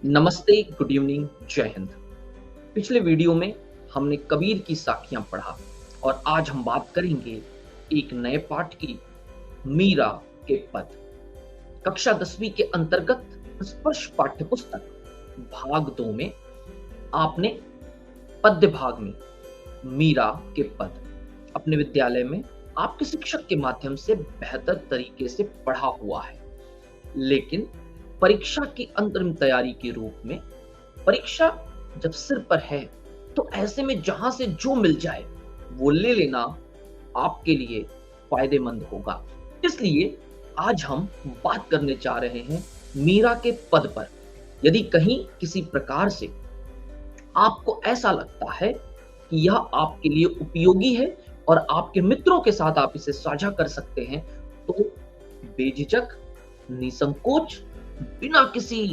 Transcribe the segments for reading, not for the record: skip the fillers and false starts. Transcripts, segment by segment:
नमस्ते, good evening, जय हिंद। पिछले वीडियो में हमने कबीर की साखियां पढ़ा और आज हम बात करेंगे एक नए पाठ की, मीरा के पद। कक्षा 10वीं के अंतर्गत स्पर्श पाठ्य पुस्तक भाग 2 में आपने पद्य भाग में मीरा के पद अपने विद्यालय में आपके शिक्षक के माध्यम से बेहतर तरीके से पढ़ा हुआ है। लेकिन परीक्षा की अंतरिम तैयारी के रूप में परीक्षा जब सिर पर है तो ऐसे में जहां से जो मिल जाए वो ले लेना आपके लिए फायदेमंद होगा। इसलिए आज हम बात करने जा रहे हैं मीरा के पद पर। यदि कहीं किसी प्रकार से आपको ऐसा लगता है कि यह आपके लिए उपयोगी है और आपके मित्रों के साथ आप इसे साझा कर सकते हैं, तो बेझिझक, निसंकोच, बिना किसी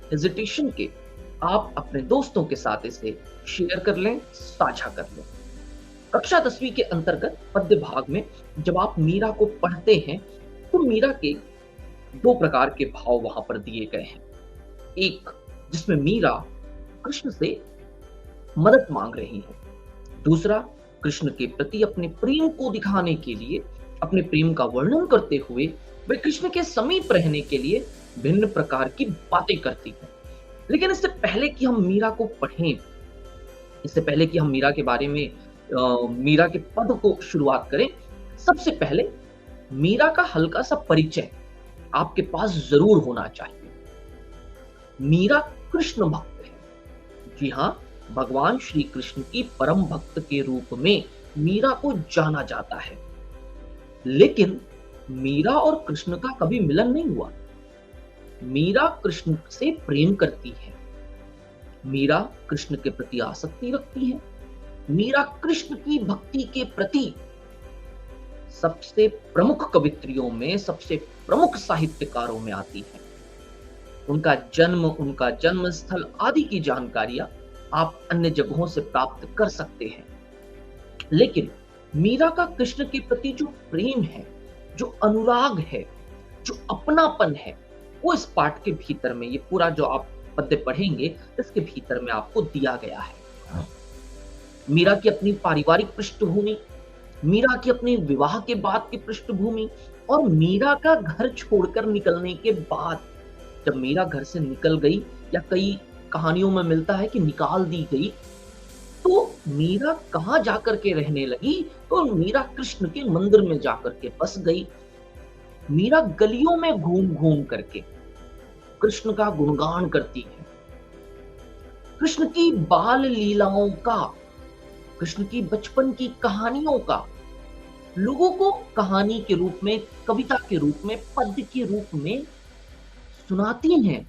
हेजिटेशन के आप अपने दोस्तों के साथ इसे शेयर कर लें, साझा कर लें। कक्षा 10वीं के अंतर्गत पद्य भाग में जब आप मीरा को पढ़ते हैं तो मीरा के दो प्रकार के भाव वहां पर दिए गए हैं। एक जिसमें मीरा कृष्ण से मदद मांग रही है, दूसरा कृष्ण के प्रति अपने प्रेम को दिखाने के लिए, अपने प्रेम का वर्णन करते हुए वे कृष्ण के समीप रहने के लिए भिन्न प्रकार की बातें करती है। लेकिन इससे पहले कि हम मीरा को पढ़ें, इससे पहले कि हम मीरा के बारे में मीरा के पद को शुरुआत करें, सबसे पहले मीरा का हल्का सा परिचय आपके पास जरूर होना चाहिए। मीरा कृष्ण भक्त है। जी हाँ, भगवान श्री कृष्ण की परम भक्त के रूप में मीरा को जाना जाता है। लेकिन मीरा और कृष्ण का कभी मिलन नहीं हुआ। मीरा कृष्ण से प्रेम करती है, मीरा कृष्ण के प्रति आसक्ति रखती है, मीरा कृष्ण की भक्ति के प्रति सबसे प्रमुख कवित्रियों में, सबसे प्रमुख साहित्यकारों में आती है। उनका जन्म स्थल आदि की जानकारियां आप अन्य जगहों से प्राप्त कर सकते हैं। लेकिन मीरा का कृष्ण के प्रति जो प्रेम है, जो अनुराग है, जो अपनापन है, वो इस पाठ के भीतर में, ये पूरा जो आप पद्य पढ़ेंगे इसके भीतर में आपको दिया गया है। मीरा की अपनी पारिवारिक पृष्ठभूमि, मीरा की अपने विवाह के बाद की पृष्ठभूमि और मीरा का घर छोड़कर निकलने के बाद, जब मीरा घर से निकल गई या कई कहानियों में मिलता है कि निकाल दी गई, तो मीरा कहां जाकर के रहने लगी? तो मीरा कृष्ण के मंदिर में जाकर के बस गई। मीरा गलियों में घूम घूम करके कृष्ण का गुणगान करती है। कृष्ण की बाल लीलाओं का, कृष्ण की बचपन की कहानियों का लोगों को कहानी के रूप में, कविता के रूप में, पद्य के रूप में सुनाती हैं।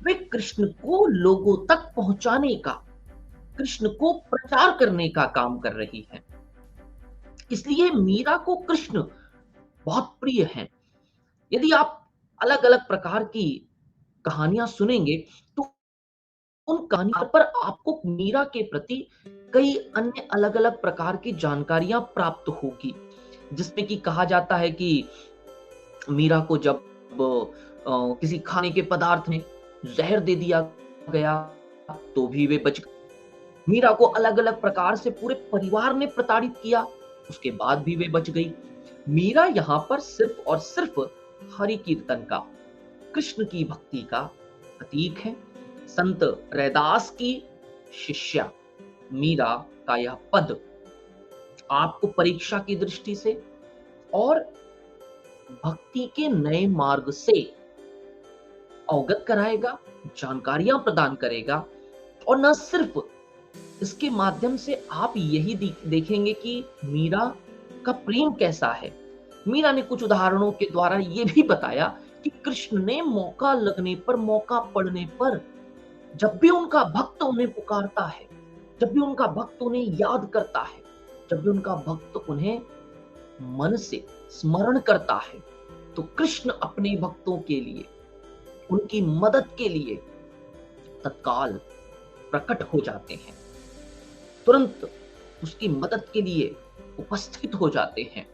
वे कृष्ण को लोगों तक पहुंचाने का, कृष्ण को प्रचार करने का काम कर रही है। इसलिए मीरा को कृष्ण बहुत प्रिय हैं। यदि आप अलग अलग प्रकार की कहानियां सुनेंगे तो उन कहानियों पर आपको मीरा के प्रति कई अन्य अलग अलग प्रकार की जानकारियां प्राप्त होगी, जिसमें कि कहा जाता है कि मीरा को जब किसी खाने के पदार्थ में जहर दे दिया गया तो भी वे बच गई। मीरा को अलग अलग प्रकार से पूरे परिवार ने प्रताड़ित किया, उसके बाद भी वे बच गई। मीरा यहाँ पर सिर्फ और सिर्फ हरि कीर्तन का, कृष्ण की भक्ति का प्रतीक है। संत रैदास की शिष्या मीरा का यह पद आपको परीक्षा की दृष्टि से और भक्ति के नए मार्ग से अवगत कराएगा, जानकारियां प्रदान करेगा। और न सिर्फ इसके माध्यम से आप यही देखेंगे कि मीरा का प्रेम कैसा है। मीरा ने कुछ उदाहरणों के द्वारा यह भी बताया कि कृष्ण ने मौका लगने पर, मौका पड़ने पर, जब भी उनका भक्त उन्हें पुकारता है, जब भी उनका भक्त उन्हें याद करता है, जब भी उनका भक्त उन्हें मन से स्मरण करता है, तो कृष्ण अपने भक्तों के लिए, उनकी मदद के लिए तत्काल प्रकट हो जाते हैं, तुरंत उसकी मदद के लिए उपस्थित हो जाते हैं।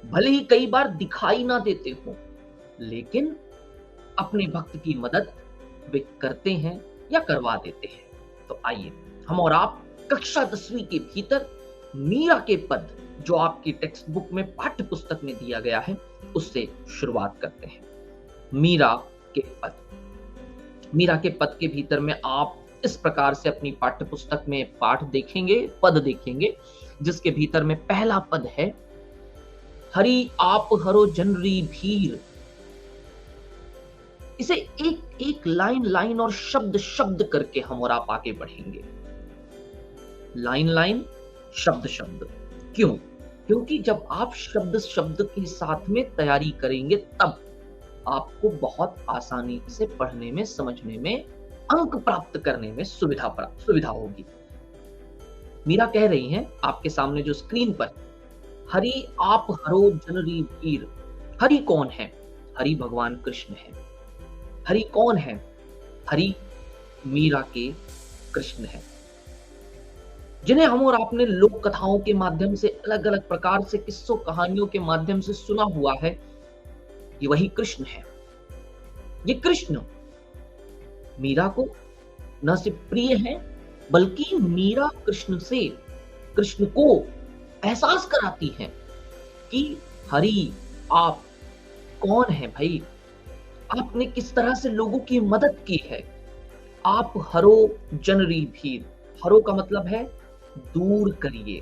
भले ही कई बार दिखाई ना देते हो, लेकिन अपने भक्त की मदद वे करते हैं या करवा देते हैं। तो आइए हम और आप कक्षा 10वीं के भीतर मीरा के पद, जो आपकी टेक्स्ट बुक में पाठ्य पुस्तक में दिया गया है, उससे शुरुआत करते हैं। मीरा के पद। मीरा के पद के भीतर में आप इस प्रकार से अपनी पाठ्य पुस्तक में पाठ देखेंगे, पद देखेंगे, जिसके भीतर में पहला पद है, हरि आप हरो जनरी भीर। इसे एक एक लाइन लाइन और शब्द शब्द करके हम और आप आगे बढ़ेंगे। लाइन लाइन, शब्द शब्द। क्यों? क्योंकि जब आप शब्द शब्द के साथ में तैयारी करेंगे तब आपको बहुत आसानी से पढ़ने में, समझने में, अंक प्राप्त करने में सुविधा होगी। मीरा कह रही हैं आपके सामने जो स्क्रीन पर, हरि आप हरो जनरी भीर। हरि कौन है? हरि भगवान कृष्ण है। हरि कौन है? हरि मीरा के कृष्ण है, जिन्हें हम और आपने लोक कथाओं के माध्यम से, अलग अलग प्रकार से किस्सों कहानियों के माध्यम से सुना हुआ है। ये वही कृष्ण है। ये कृष्ण मीरा को न सिर्फ प्रिय है, बल्कि मीरा कृष्ण को एहसास कराती है कि हरि आप कौन है भाई, आपने किस तरह से लोगों की मदद की है। आप हरो जनरी भीर। हरो का मतलब है दूर करिए।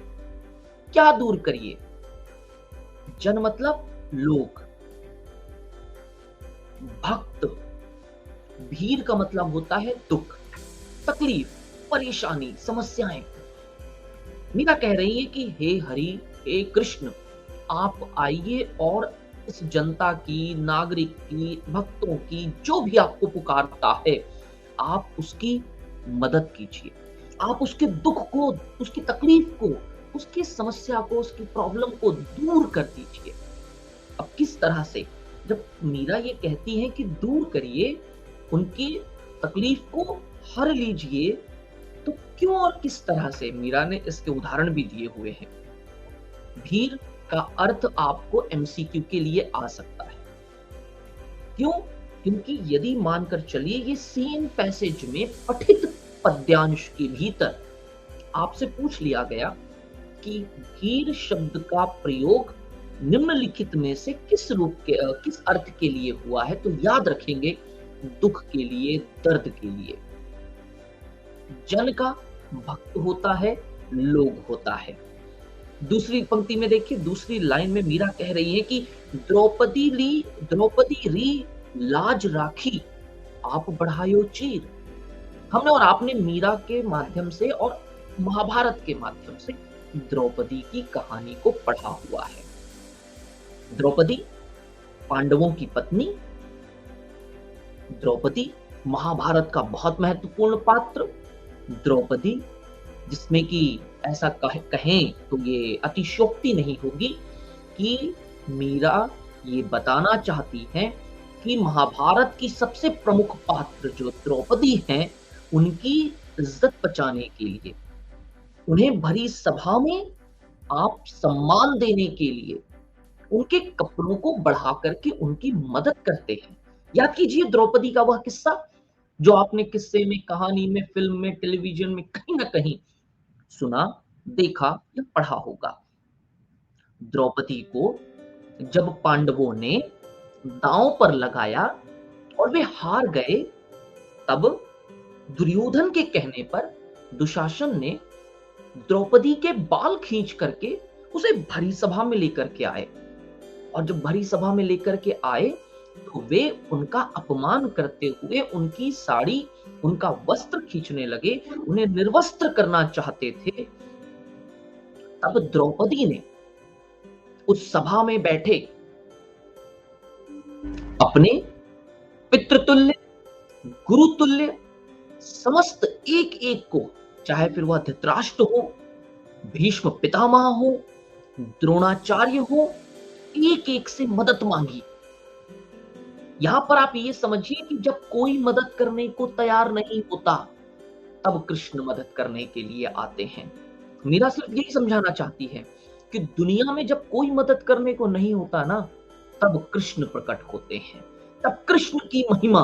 क्या दूर करिए? जन मतलब लोग, भक्त। भीर का मतलब होता है दुख, तकलीफ, परेशानी, समस्याएं। मीरा कह रही है कि हे हरि, हे कृष्ण, आप आइए और इस जनता की, नागरिक की, भक्तों की, जो भी आपको पुकारता है, आप उसकी मदद कीजिए। आप उसके दुख को, उसकी तकलीफ को, उसकी समस्या को, उसकी प्रॉब्लम को दूर कर दीजिए। अब किस तरह से? जब मीरा ये कहती है कि दूर करिए, उनकी तकलीफ को हर लीजिए, तो क्यों और किस तरह से? मीरा ने इसके उदाहरण भी दिए हुए हैं। भीड़ का अर्थ आपको एमसीक्यू के लिए आ सकता है। क्यों? क्योंकि यदि मानकर चलिए ये सेम पैसेज में पठित पद्यांश के भीतर आपसे पूछ लिया गया कि भीड़ शब्द का प्रयोग निम्नलिखित में से किस रूप के, किस अर्थ के लिए हुआ है, तो याद रखेंगे, दुख के लिए, दर्द के लिए। जन का भक्त होता है, लोग होता है। दूसरी पंक्ति में देखिए, दूसरी लाइन में मीरा कह रही है कि द्रौपदी री लाज राखी, आप बढ़ायो चीर। हमने और आपने मीरा के माध्यम से और महाभारत के माध्यम से द्रौपदी की कहानी को पढ़ा हुआ है। द्रौपदी पांडवों की पत्नी, द्रौपदी महाभारत का बहुत महत्वपूर्ण पात्र, द्रौपदी जिसमें कि ऐसा कहें तो ये अतिशयोक्ति नहीं होगी कि मीरा ये बताना चाहती है कि महाभारत की सबसे प्रमुख पात्र जो द्रौपदी हैं, उनकी इज्जत बचाने के लिए, उन्हें भरी सभा में आप सम्मान देने के लिए उनके कपड़ों को बढ़ा करके उनकी मदद करते हैं। याद कीजिए द्रौपदी का वह किस्सा जो आपने किस्से में, कहानी में, फिल्म में, टेलीविजन में कहीं ना कहीं सुना, देखा या पढ़ा होगा। द्रौपदी को जब पांडवों ने दांव पर लगाया और वे हार गए, तब दुर्योधन के कहने पर दुशासन ने द्रौपदी के बाल खींच करके उसे भरी सभा में लेकर के आए। और जब भरी सभा में लेकर के आए तो वे उनका अपमान करते हुए उनकी साड़ी, उनका वस्त्र खींचने लगे, उन्हें निर्वस्त्र करना चाहते थे। तब द्रौपदी ने उस सभा में बैठे अपने पितृतुल्य, गुरुतुल्य समस्त एक एक को, चाहे फिर वह धृतराष्ट्र हो, भीष्म पितामह हो, द्रोणाचार्य हो, एक एक से मदद मांगी। यहां पर आप ये समझिए कि जब कोई मदद करने को तैयार नहीं होता, तब कृष्ण मदद करने के लिए आते हैं। मीरा सिर्फ यही समझाना चाहती है कि दुनिया में जब कोई मदद करने को नहीं होता ना, तब कृष्ण प्रकट होते हैं, तब कृष्ण की महिमा,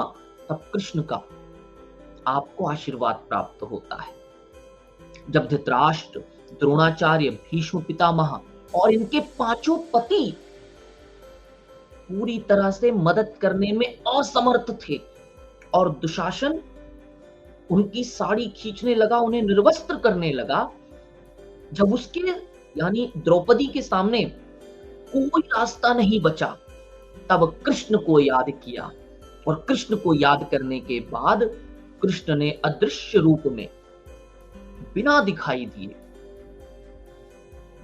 तब कृष्ण का आपको आशीर्वाद प्राप्त होता है। जब धृतराष्ट्र, द्रोणाचार्य, भीष्म पितामह और इनके पांचों पति पूरी तरह से मदद करने में असमर्थ थे और दुशासन उनकी साड़ी खींचने लगा, उन्हें निर्वस्त्र करने लगा, जब उसके यानी द्रौपदी के सामने कोई रास्ता नहीं बचा, तब कृष्ण को याद किया और कृष्ण को याद करने के बाद कृष्ण ने अदृश्य रूप में बिना दिखाई दिए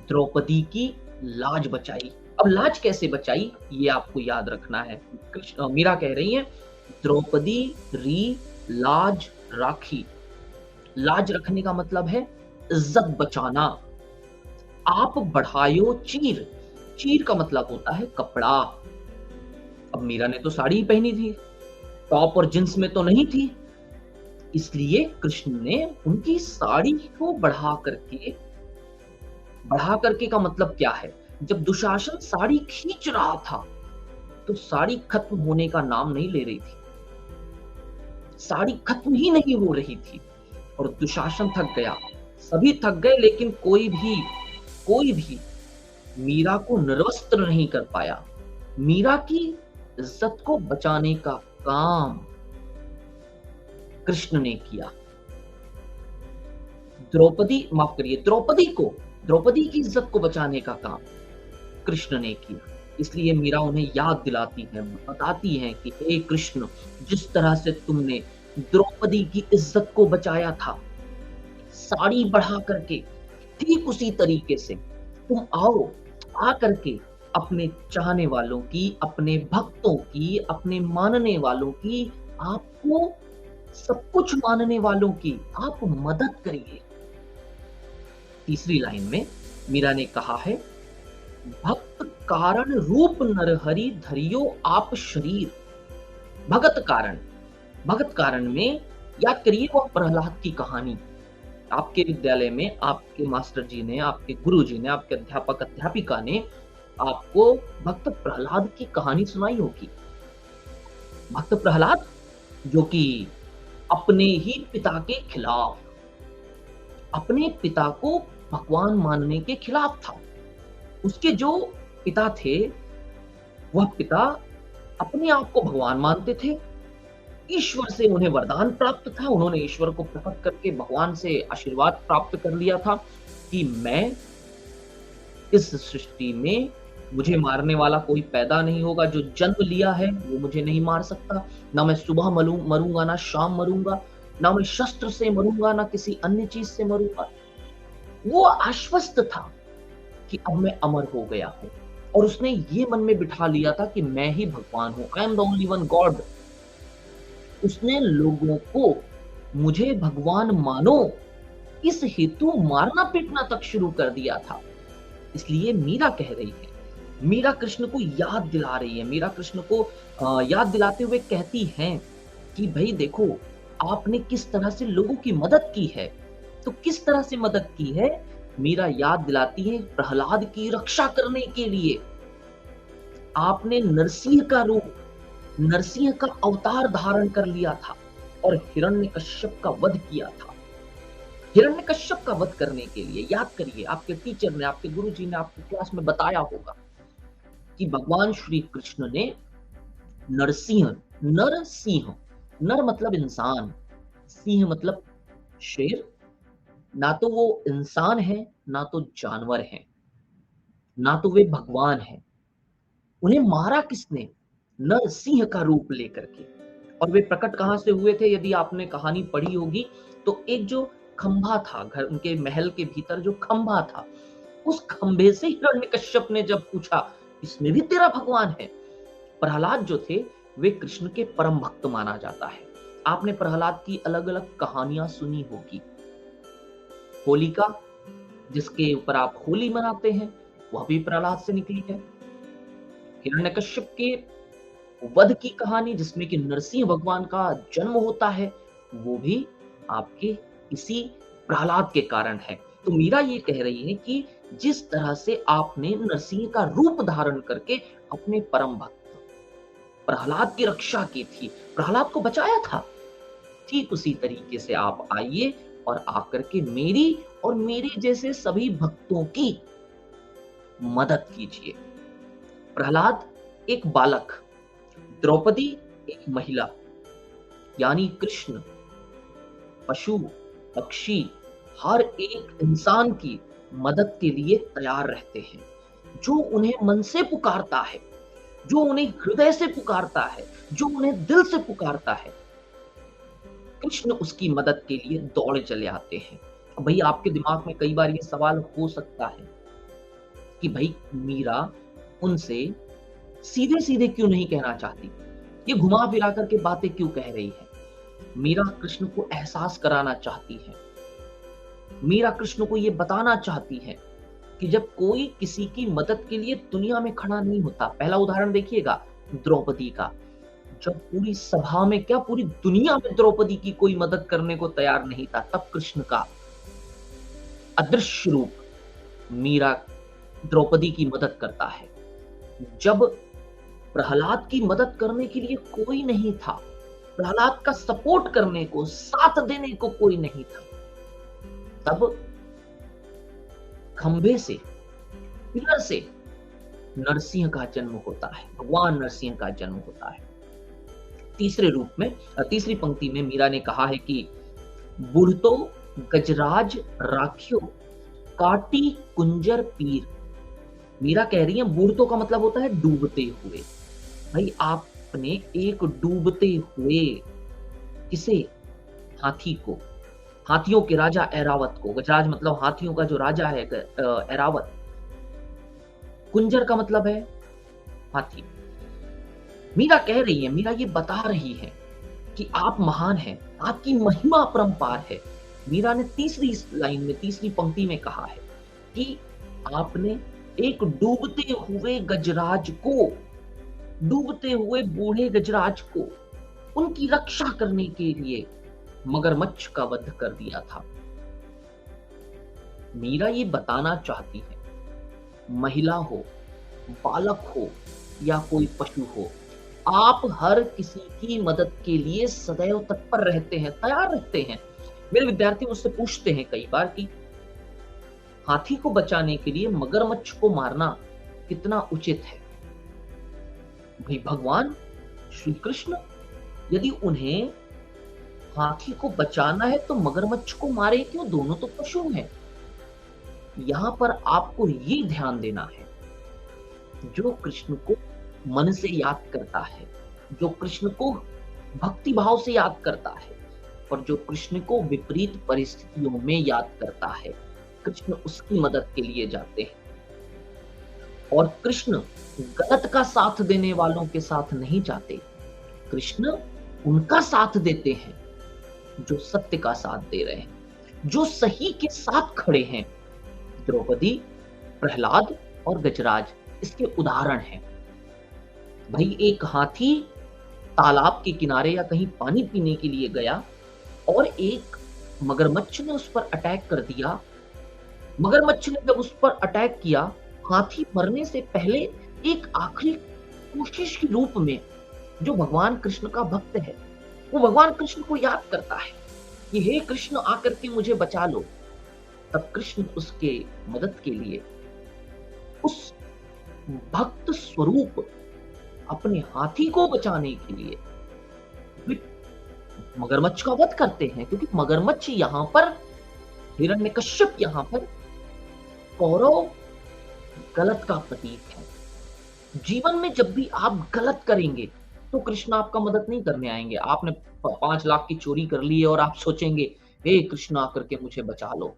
द्रौपदी की लाज बचाई। अब लाज कैसे बचाई ये आपको याद रखना है। मीरा कह रही है, द्रौपदी री लाज राखी। लाज रखने का मतलब है इज्जत बचाना। आप बढ़ायो चीर। चीर का मतलब होता है कपड़ा। अब मीरा ने तो साड़ी ही पहनी थी, टॉप और जींस में तो नहीं थी, इसलिए कृष्ण ने उनकी साड़ी को बढ़ा करके का मतलब क्या है, जब दुशासन साड़ी खींच रहा था तो साड़ी खत्म होने का नाम नहीं ले रही थी, साड़ी खत्म ही नहीं हो रही थी और दुशासन थक गया, सभी थक गए, लेकिन कोई भी मीरा को निर्वस्त्र नहीं कर पाया। मीरा की इज्जत को बचाने का काम कृष्ण ने किया। द्रौपदी की इज्जत को बचाने का काम कृष्ण ने किया। इसलिए मीरा उन्हें याद दिलाती है, बताती है कि हे कृष्ण, जिस तरह से तुमने द्रौपदी की इज्जत को बचाया था साड़ी बढ़ा करके, ठीक उसी तरीके से तुम आओ, आ करके अपने चाहने वालों की, अपने भक्तों की, अपने मानने वालों की, आपको सब कुछ मानने वालों की आप मदद करिए। तीसरी लाइन में मीरा ने कहा है, भक्त कारण रूप नरहरि धरियो आप शरीर। भगत कारण में याद करिए वो प्रहलाद की कहानी। आपके विद्यालय में आपके मास्टर जी ने, आपके गुरु जी ने, आपके अध्यापक अध्यापिका ने आपको भक्त प्रहलाद की कहानी सुनाई होगी। भक्त प्रहलाद जो कि अपने ही पिता के खिलाफ, अपने पिता को भगवान मानने के खिलाफ था। उसके जो पिता थे वह पिता अपने आप को भगवान मानते थे, ईश्वर से उन्हें वरदान प्राप्त था, उन्होंने ईश्वर को प्रकट करके भगवान से आशीर्वाद प्राप्त कर लिया था कि मैं इस सृष्टि में, मुझे मारने वाला कोई पैदा नहीं होगा, जो जन्म लिया है वो मुझे नहीं मार सकता, ना मैं सुबह मरूंगा, ना शाम मरूंगा, ना मैं शस्त्र से मरूंगा, ना किसी अन्य चीज से मरूंगा। वो आश्वस्त था कि अब मैं अमर हो गया हूं और उसने ये मन में बिठा लिया था कि मैं ही भगवान हूं, I am the only one God. उसने लोगों को मुझे भगवान मानो इस हेतु मारना पीटना तक शुरू कर दिया था। इसलिए मीरा कह रही है, मीरा कृष्ण को याद दिला रही है, मीरा कृष्ण को याद दिलाते हुए कहती हैं कि भाई देखो, आपने किस तरह से लोगों की मदद की है। तो किस तरह से मदद की है, मीरा याद दिलाती है, प्रहलाद की रक्षा करने के लिए आपने नरसिंह का रूप, नरसिंह का अवतार धारण कर लिया था और हिरण्यकश्यप का वध किया था। हिरण्यकश्यप का वध करने के लिए याद करिए, आपके टीचर ने, आपके गुरुजी ने आपको क्लास में बताया होगा कि भगवान श्री कृष्ण ने नरसिंह, नर मतलब इंसान, सिंह मतलब शेर, ना तो वो इंसान है, ना तो जानवर है, ना तो वे भगवान है। उन्हें मारा किसने? नरसिंह का रूप लेकर के। और वे प्रकट कहां से हुए थे? यदि आपने कहानी पढ़ी होगी तो एक जो खंभा था, घर उनके महल के भीतर जो खंभा था, उस खंभे से हिरण्यकश्यप ने जब पूछा, इसमें भी तेरा भगवान है? प्रहलाद जो थे वे कृष्ण के परम भक्त माना जाता है। आपने प्रहलाद की अलग अलग कहानियां सुनी होगी। होलिका, जिसके ऊपर आप होली मनाते हैं, वह भी प्रहलाद से निकली है। हिरण्यकश्यप के वध की कहानी, जिसमें कि नरसिंह भगवान का जन्म होता है, वो भी आपके इसी प्रहलाद के कारण है। तो मीरा ये कह रही है कि जिस तरह से आपने नरसिंह का रूप धारण करके अपने परम भक्त प्रहलाद की रक्षा की थी, प्रहलाद को बचाया था, ठीक उसी तरीके से आप आइए और आकर के मेरी और मेरे जैसे सभी भक्तों की मदद कीजिए। प्रहलाद एक बालक, द्रौपदी एक महिला, यानी कृष्ण पशु पक्षी हर एक इंसान की मदद के लिए तैयार रहते हैं। जो उन्हें मन से पुकारता है, जो उन्हें हृदय से पुकारता है, जो उन्हें दिल से पुकारता है, कृष्ण उसकी मदद के लिए दौड़े चले आते हैं। अब भाई आपके दिमाग में कई बार ये सवाल हो सकता है कि भाई मीरा उनसे सीधे सीधे क्यों नहीं कहना चाहती, ये घुमा फिरा करके बातें क्यों कह रही है। मीरा कृष्ण को एहसास कराना चाहती है, मीरा कृष्ण को ये बताना चाहती है कि जब कोई किसी की मदद के लिए दुनिया में खड़ा नहीं होता। पहला उदाहरण देखिएगा द्रौपदी का, जब पूरी सभा में क्या पूरी दुनिया में द्रौपदी की कोई मदद करने को तैयार नहीं था, तब कृष्ण का अदृश्य रूप मीरा द्रौपदी की मदद करता है। जब प्रहलाद की मदद करने के लिए कोई नहीं था, प्रहलाद का सपोर्ट करने को, साथ देने को कोई नहीं था, तब खंभे से, पिलर से नरसिंह का जन्म होता है, भगवान नरसिंह का जन्म होता है। तीसरे रूप में, तीसरी पंक्ति में मीरा ने कहा है कि बुढ़तो गजराज राखियो काटी कुंजर पीर। मीरा कह रही है बुढ़तो का मतलब होता है डूबते हुए। भाई आपने एक डूबते हुए किसे, हाथी को, हाथियों के राजा ऐरावत को, गजराज मतलब हाथियों का जो राजा है ऐरावत, कुंजर का मतलब है हाथी। मीरा कह रही है, मीरा ये बता रही है कि आप महान हैं, आपकी महिमा अपरंपार है। मीरा ने तीसरी लाइन में, तीसरी पंक्ति में कहा है कि आपने एक डूबते हुए गजराज को, डूबते हुए बूढ़े गजराज को उनकी रक्षा करने के लिए मगरमच्छ का वध कर दिया था। मीरा ये बताना चाहती है, महिला हो, बालक हो या कोई पशु हो, आप हर किसी की मदद के लिए सदैव तत्पर रहते हैं, तैयार रहते हैं। मेरे विद्यार्थी मुझसे पूछते हैं कई बार कि हाथी को बचाने के लिए मगरमच्छ को मारना कितना उचित है। भाई भगवान श्री कृष्ण यदि उन्हें हाथी को बचाना है तो मगरमच्छ को मारे क्यों, दोनों तो पशु हैं। यहां पर आपको ये ध्यान देना है, जो कृष्ण को मन से याद करता है, जो कृष्ण को भक्ति भाव से याद करता है और जो कृष्ण को विपरीत परिस्थितियों में याद करता है, कृष्ण उसकी मदद के लिए जाते हैं। और कृष्ण गलत का साथ देने वालों के साथ नहीं जाते, कृष्ण उनका साथ देते हैं जो सत्य का साथ दे रहे हैं, जो सही के साथ खड़े हैं। द्रौपदी, प्रहलाद और गजराज इसके उदाहरण हैं। भाई एक हाथी तालाब के किनारे या कहीं पानी पीने के लिए गया और एक मगरमच्छ ने उस पर अटैक कर दिया। मगरमच्छ ने जब उस पर अटैक किया, हाथी मरने से पहले एक आखिरी कोशिश के रूप में जो भगवान कृष्ण का भक्त है, वो भगवान कृष्ण को याद करता है कि हे कृष्ण आकर के मुझे बचा लो। तब कृष्ण उसके मदद के लिए उस भक्त स्वरूप अपने हाथी को बचाने के लिए मगरमच्छ का वध करते हैं, क्योंकि मगरमच्छ यहां पर, हिरण्यकश्यप यहां पर कौरव गलत का प्रतीक है। जीवन में जब भी आप गलत करेंगे तो कृष्ण आपका मदद नहीं करने आएंगे। आपने 5 लाख की चोरी कर ली है और आप सोचेंगे हे कृष्ण आकर के मुझे बचा लो।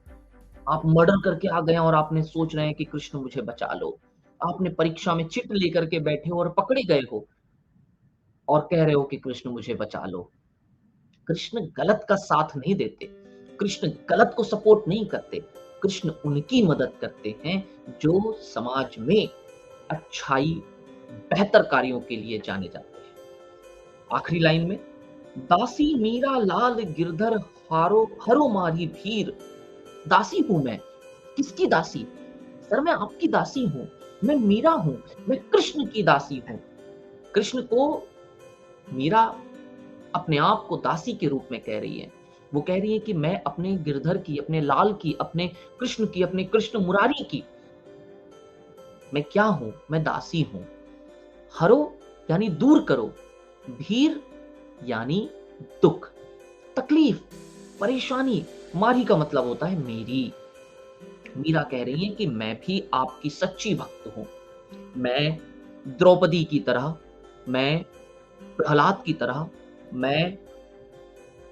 आप मर्डर करके आ गए और आपने सोच रहे हैं कि कृष्ण मुझे बचा लो। आपने परीक्षा में चिट लेकर के बैठे हो और पकड़े गए हो और कह रहे हो कि कृष्ण मुझे बचा लो। कृष्ण गलत का साथ नहीं देते, कृष्ण गलत को सपोर्ट नहीं करते, कृष्ण उनकी मदद करते हैं जो समाज में अच्छाई, बेहतर कार्यों के लिए जाने जाते हैं। आखिरी लाइन में, दासी मीरा लाल गिरधर हरो मारी भीर। दासी हूं मैं, किसकी दासी? सर मैं आपकी दासी हूं, मैं मीरा हूं, मैं कृष्ण की दासी हूं। कृष्ण को मीरा अपने आप को दासी के रूप में कह रही है। वो कह रही है कि मैं अपने गिरधर की, अपने लाल की, अपने कृष्ण की, अपने कृष्ण मुरारी की, मैं क्या हूं? मैं दासी हूं। हरो यानी दूर करो, भीर यानी दुख, तकलीफ, परेशानी, मारी का मतलब होता है मेरी। मीरा कह रही है कि मैं भी आपकी सच्ची भक्त हूं। मैं द्रौपदी की तरह, मैं प्रहलाद की तरह, मैं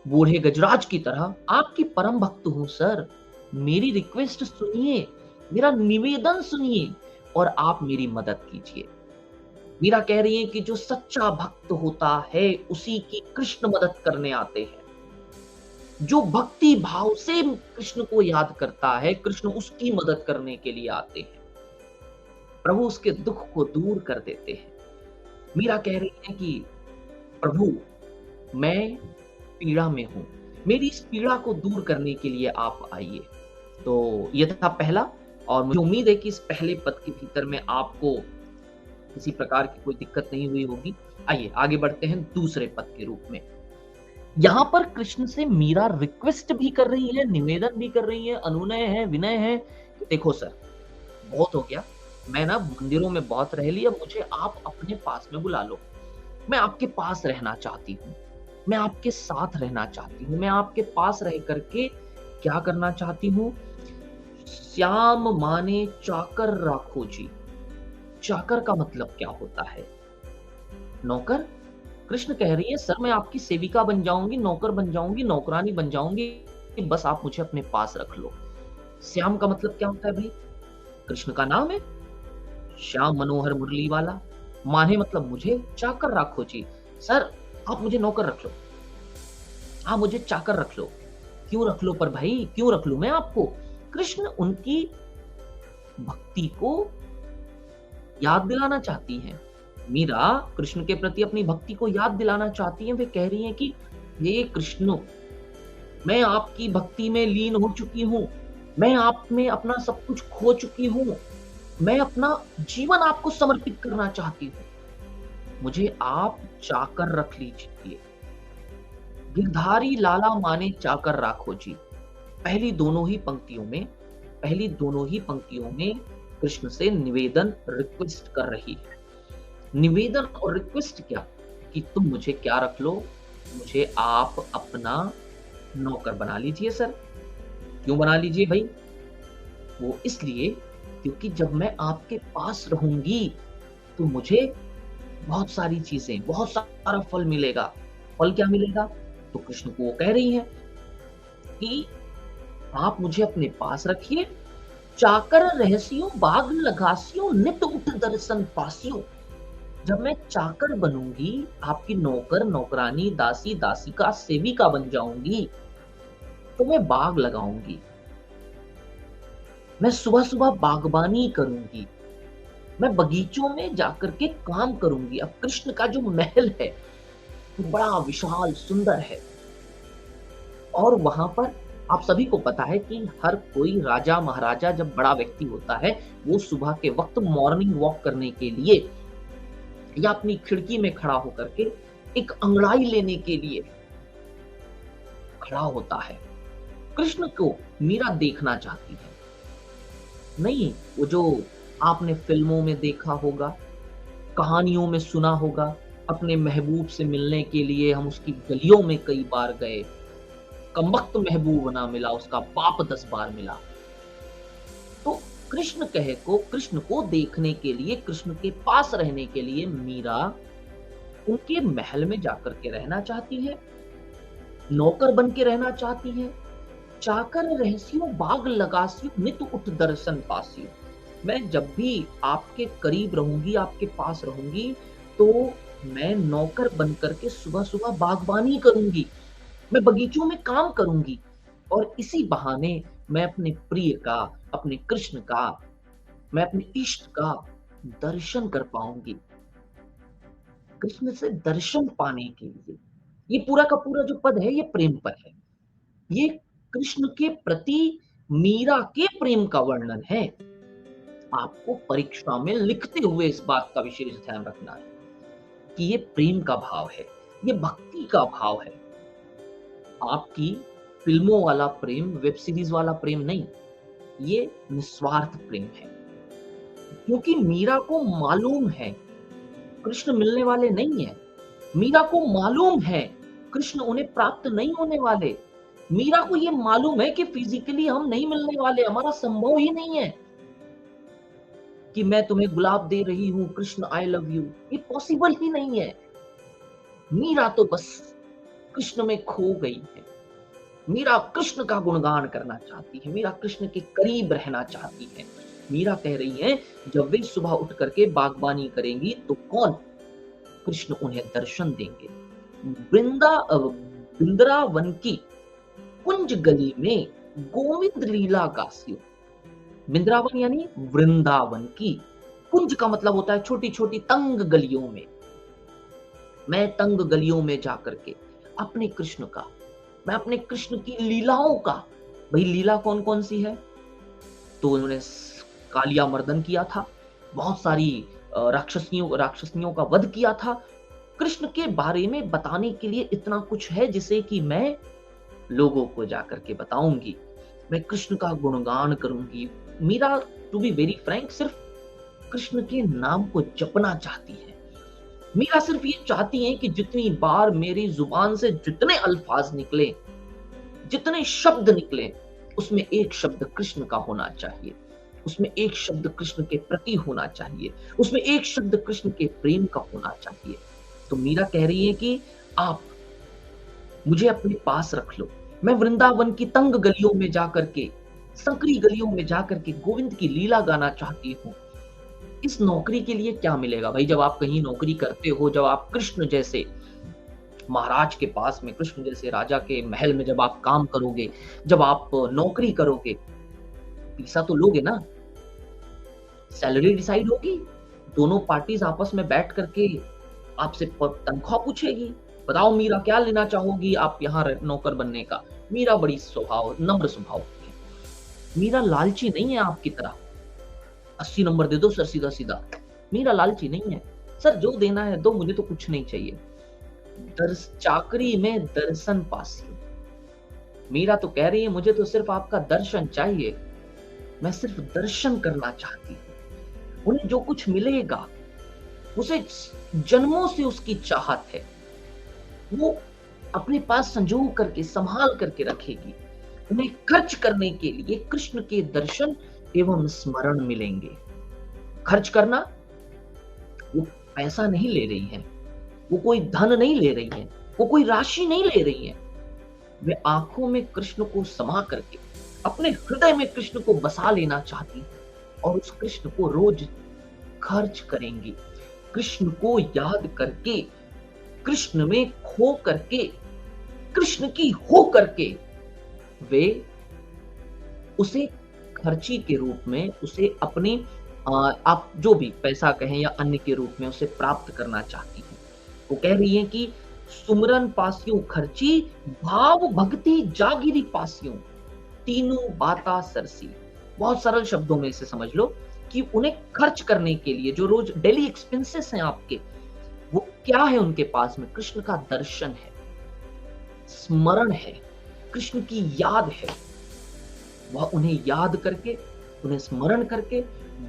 बूढ़े गजराज की तरह आपकी परम भक्त हूं सर। मेरी रिक्वेस्ट सुनिए, मेरा निवेदन सुनिए और आप मेरी मदद कीजिए। मीरा कह रही है कि जो सच्चा भक्त होता है उसी की कृष्ण मदद करने आते हैं। जो भक्ति भाव से कृष्ण को याद करता है, कृष्ण उसकी मदद करने के लिए आते हैं। प्रभु उसके दुख को दूर कर देते हैं। मीरा कह रही है कि प्रभु, मैं पीड़ा में हूं, मेरी इस पीड़ा को दूर करने के लिए आप आइए। तो ये था पहला, और मुझे उम्मीद है कि इस पहले पद के भीतर में आपको किसी प्रकार की कोई दिक्कत नहीं हुई होगी। आइए आगे बढ़ते हैं दूसरे पद के रूप में। यहाँ पर कृष्ण से मीरा रिक्वेस्ट भी कर रही है, निवेदन भी कर रही है, अनुनय है, विनय है। देखो सर, बहुत हो गया, मैं ना मंदिरों में बहुत रह लिया, मुझे आप अपने पास में बुला लो। मैं आपके पास रहना चाहती हूँ, मैं आपके साथ रहना चाहती हूँ, मैं आपके पास रह करके क्या करना चाहती हूँ? श्याम माने चाकर राखो जी। चाकर का मतलब क्या होता है? नौकर। कृष्ण कह रही है सर मैं आपकी सेविका बन जाऊंगी, नौकर बन जाऊंगी, नौकरानी बन जाऊंगी, बस आप मुझे अपने पास रख लो। श्याम का मतलब क्या होता है भाई? कृष्ण का नाम है श्याम मनोहर मुरली वाला। माने मतलब मुझे चाकर राखो जी। सर आप मुझे नौकर रख लो, आप मुझे चाकर रख लो। क्यों रख लो पर भाई, क्यों रख लूं मैं आपको? कृष्ण उनकी भक्ति को याद दिलाना चाहती हैं। मीरा कृष्ण के प्रति अपनी भक्ति को याद दिलाना चाहती हैं। वे कह रही हैं कि हे कृष्ण, मैं आपकी भक्ति में लीन हो चुकी हूँ, मैं आप में अपना सब कुछ खो चुकी हूँ, मैं अपना जीवन आपको समर्पित करना चाहती हूँ, मुझे आप चाकर रख लीजिए। गिरधारी लाला माने चाकर राखो जी। पहली दोनों ही पंक्तियों में कृष्ण से निवेदन, रिक्वेस्ट कर रही है। निवेदन और रिक्वेस्ट क्या? कि तुम मुझे क्या रख लो, मुझे आप अपना नौकर बना लीजिए सर। क्यों बना लीजिए भाई? वो इसलिए क्योंकि जब मैं आपके पास रहूंगी तो मुझे बहुत सारी चीजें, बहुत सारा फल मिलेगा। फल क्या मिलेगा? तो कृष्ण को वो कह रही है कि आप मुझे अपने पास रखिए, चाकर रहसियो बाग लगासियो नित उठ दर्शन पासियो। जब मैं चाकर बनूंगी, आपकी नौकर, नौकरानी, दासी, दासिका, सेविका बन जाऊंगी, तो मैं बाग लगाऊंगी, मैं सुबह सुबह बागबानी करूंगी, मैं बगीचों में जाकर के काम करूंगी। अब कृष्ण का जो महल है वो बड़ा विशाल सुंदर है, और वहां पर आप सभी को पता है कि हर कोई राजा महाराजा जब बड़ा व्यक्ति होता है, वो सुबह के वक्त मॉर्निंग वॉक करने के लिए या अपनी खिड़की में खड़ा होकर के एक अंगड़ाई लेने के लिए खड़ा होता है। कृष्ण को मीरा देखना चाहती है। नहीं, वो जो आपने फिल्मों में देखा होगा, कहानियों में सुना होगा, अपने महबूब से मिलने के लिए हम उसकी गलियों में कई बार गए, कमबख्त महबूब ना मिला, उसका बाप 10 बार मिला। तो कृष्ण को देखने के लिए, कृष्ण के पास रहने के लिए मीरा उनके महल में जाकर के रहना चाहती है, नौकर बन के रहना चाहती है। चाकर रहसियो बाग लगासियो नित उठ दर्शन पासियो। मैं जब भी आपके करीब रहूंगी, आपके पास रहूंगी, तो मैं नौकर बन करके सुबह सुबह बागबानी करूंगी, मैं बगीचों में काम करूंगी, और इसी बहाने मैं अपने प्रिय का, अपने कृष्ण का, मैं अपने इष्ट का दर्शन कर पाऊंगी। कृष्ण से दर्शन पाने के लिए ये पूरा का पूरा जो पद है ये प्रेम पद है। ये कृष्ण के प्रति मीरा के प्रेम का वर्णन है। आपको परीक्षा में लिखते हुए इस बात का विशेष ध्यान रखना है कि ये प्रेम का भाव है। ये भक्ति का भाव है। आपकी फिल्मों वाला प्रेम, वेब सीरीज वाला प्रेम नहीं, ये निस्वार्थ प्रेम है। क्योंकि मीरा को मालूम है कृष्ण मिलने वाले नहीं है। मीरा को मालूम है कृष्ण उन्हें प्राप्त नहीं होने वाले। मीरा को ये मालूम है कि फिजिकली हम नहीं मिलने वाले, हमारा संभव ही नहीं है कि मैं तुम्हें गुलाब दे रही हूं कृष्ण आई लव यू, ये पॉसिबल ही नहीं है। मीरा तो बस कृष्ण में खो गई है। मीरा कृष्ण का गुणगान करना चाहती है, मीरा कृष्ण के करीब रहना चाहती है। मीरा कह रही है जब वे सुबह उठ करके बागबानी करेंगी तो कौन? कृष्ण उन्हें दर्शन देंगे। वृंदावन की कुंज गली में गोविंद लीला गासियो। वृंदावन यानी वृंदावन की, कुंज का मतलब होता है छोटी छोटी तंग गलियों में। मैं तंग गलियों में जाकर के अपने कृष्ण का, मैं अपने कृष्ण की लीलाओं का, भाई लीला कौन कौन सी है? तो उन्होंने कालिया मर्दन किया था, बहुत सारी राक्षसियों का वध किया था। कृष्ण के बारे में बताने के लिए इतना कुछ है जिसे कि मैं लोगों को जाकर के बताऊंगी, मैं कृष्ण का गुणगान करूंगी। Meera to be very frank सिर्फ कृष्ण के नाम को जपना चाहती है। मीरा सिर्फ ये चाहती है कि जितनी बार मेरी जुबान से जितने अल्फाज निकले, जितने शब्द निकले, उसमें एक शब्द कृष्ण का होना चाहिए, उसमें एक शब्द कृष्ण के प्रति होना चाहिए, उसमें एक शब्द कृष्ण के प्रेम का होना चाहिए। तो मीरा कह रही है कि आप मुझे अपने पास रख लो, मैं वृंदावन की तंग गलियों में जाकर के, संकरी गलियों में जाकर के गोविंद की लीला गाना चाहती हूँ। इस नौकरी के लिए क्या मिलेगा भाई? जब आप कहीं नौकरी करते हो, जब आप कृष्ण जैसे महाराज के पास में, कृष्ण जैसे राजा के महल में जब आप काम करोगे, जब आप नौकरी करोगे, पैसा तो लोगे ना, सैलरी डिसाइड होगी, दोनों पार्टीज आपस में बैठ करके आपसे तनख्वाह पूछेगी, बताओ मीरा क्या लेना चाहोगी आप यहाँ नौकर बनने का? मीरा बड़ी नम्र स्वभाव की है। मीरा लालची नहीं है आपकी तरह, 80 नंबर दे दो सर सीधा सीधा। मीरा लालची नहीं है, सर जो देना है दो, मुझे तो कुछ नहीं चाहिए। चाकरी में दर्शन पासी। मीरा तो कह रही है मुझे तो सिर्फ आपका दर्शन चाहिए, मैं सिर्फ दर्शन करना चाहती हूँ। उन्हें जो कुछ मिलेगा उसे जन्मों से उसकी चाहत है, वो अपने पास संजो करके संभाल करके रखेगी। उन्हें खर्च करने के लिए कृष्ण के दर्शन एवं स्मरण मिलेंगे। खर्च करना, वो पैसा नहीं ले रही है, वो कोई धन नहीं ले रही है, वो कोई राशि नहीं ले रही है। वे आंखों में कृष्ण को समा करके अपने हृदय में कृष्ण को बसा लेना चाहती और उस कृष्ण को रोज खर्च करेंगी। कृष्ण को याद करके, कृष्ण में खो करके, कृष्ण की हो करके वे उसे खर्ची के रूप में, उसे अपने आप जो भी पैसा कहें या अन्य के रूप में उसे प्राप्त करना चाहती है। वो कह रही है कि सुमरन पासियों खर्ची, भाव भक्ति जागिरी पासियों, तीनों बाता सरसी। बहुत सरल शब्दों में इसे समझ लो कि उन्हें खर्च करने के लिए जो रोज डेली एक्सपेंसेस हैं आपके, वो क्या है उनके पास में? कृष्ण का दर्शन है, स्मरण है, कृष्ण की याद है। वह उन्हें याद करके, उन्हें स्मरण करके,